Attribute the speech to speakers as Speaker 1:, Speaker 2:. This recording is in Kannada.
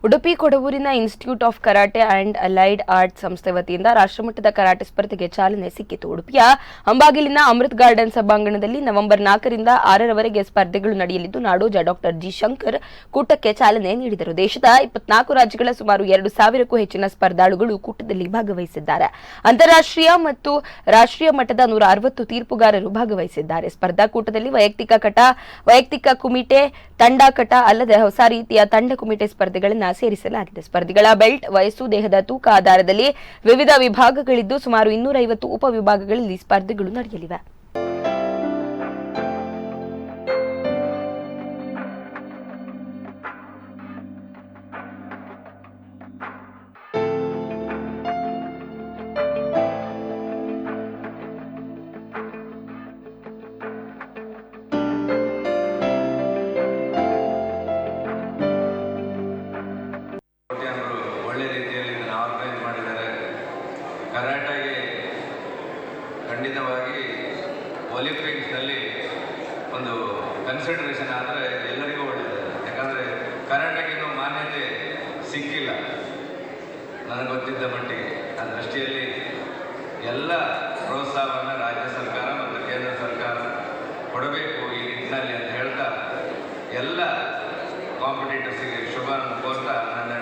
Speaker 1: ಉಡುಪಿ ಕೊಡವೂರಿನ Institute of Karate and Allied Arts ಸಂಸ್ಥೆ ವತಿಯಿಂದ ರಾಷ್ಟ್ರಮಟ್ಟದ ಕರಾಟೆ ಸ್ಪರ್ಧೆಗೆ ಚಾಲನೆ ಸಿಕ್ಕಿತು. ಉಡುಪಿಯ ಅಂಬಾಗಿಲಿನ ಅಮೃತ್ ಗಾರ್ಡನ್ ಸಭಾಂಗಣದಲ್ಲಿ ನವೆಂಬರ್ 4ರಿಂದ 6ರವರೆಗೆ ಸ್ಪರ್ಧೆಗಳು ನಡೆಯಲಿದ್ದು, ನಾಡೋಜ ಡಾಕ್ಟರ್ ಜಿ ಶಂಕರ್ ಕೂಟಕ್ಕೆ ಚಾಲನೆ ನೀಡಿದರು. ದೇಶದ 24 ರಾಜ್ಯಗಳ ಸುಮಾರು 2000ಕ್ಕೂ ಹೆಚ್ಚಿನ ಸ್ಪರ್ಧಾಳುಗಳು ಕೂಟದಲ್ಲಿ ಭಾಗವಹಿಸಿದ್ದಾರೆ. ಅಂತಾರಾಷ್ಟ್ರೀಯ ಮತ್ತು ರಾಷ್ಟ್ರೀಯ ಮಟ್ಟದ 160 ತೀರ್ಪುಗಾರರು ಭಾಗವಹಿಸಿದ್ದಾರೆ. ಸ್ಪರ್ಧಾ ಕೂಟದಲ್ಲಿ ವೈಯಕ್ತಿಕ ಕುಮಿಟೆ, ತಂಡ ಕಟ ಅಲ್ಲದೆ ಹೊಸ ರೀತಿಯ ತಂಡ ಕುಮಿಟೆ ಸ್ಪರ್ಧೆಗಳನ್ನು ಸೇರಿಸಲಾಗಿದೆ. ಸ್ಪರ್ಧಿಗಳ ಬೆಲ್ಟ್, ವಯಸ್ಸು, ದೇಹದ ತೂಕ ಆಧಾರದಲ್ಲಿ ವಿವಿಧ ವಿಭಾಗಗಳಿದ್ದು ಸುಮಾರು 250 ಉಪವಿಭಾಗಗಳಲ್ಲಿ ಸ್ಪರ್ಧೆಗಳು ನಡೆಯಲಿವೆ.
Speaker 2: ಕರಾಟೆಗೆ ಖಂಡಿತವಾಗಿ ಒಲಿಂಪಿಕ್ಸ್ನಲ್ಲಿ ಒಂದು ಕನ್ಸಿಡರೇಷನ್ ಆದರೆ ಎಲ್ಲರಿಗೂ ಒಳ್ಳೆಯದು. ಯಾಕಂದರೆ ಕರಾಟೆಗೆ ಇನ್ನೂ ಮಾನ್ಯತೆ ಸಿಕ್ಕಿಲ್ಲ ನನಗೆ ಗೊತ್ತಿದ್ದ ಮಟ್ಟಿಗೆ. ಆ ದೃಷ್ಟಿಯಲ್ಲಿ ಎಲ್ಲ ಪ್ರೋತ್ಸಾಹವನ್ನು ರಾಜ್ಯ ಸರ್ಕಾರ ಮತ್ತು ಕೇಂದ್ರ ಸರ್ಕಾರ ಕೊಡಬೇಕು ಈ ನಿಟ್ಟಿನಲ್ಲಿ ಅಂತ ಹೇಳ್ತಾ ಎಲ್ಲ ಕಾಂಪಿಟೇಟರ್ಸಿಗೆ ಶುಭವನ್ನು ಕೋರ್ತಾ ನನ್ನ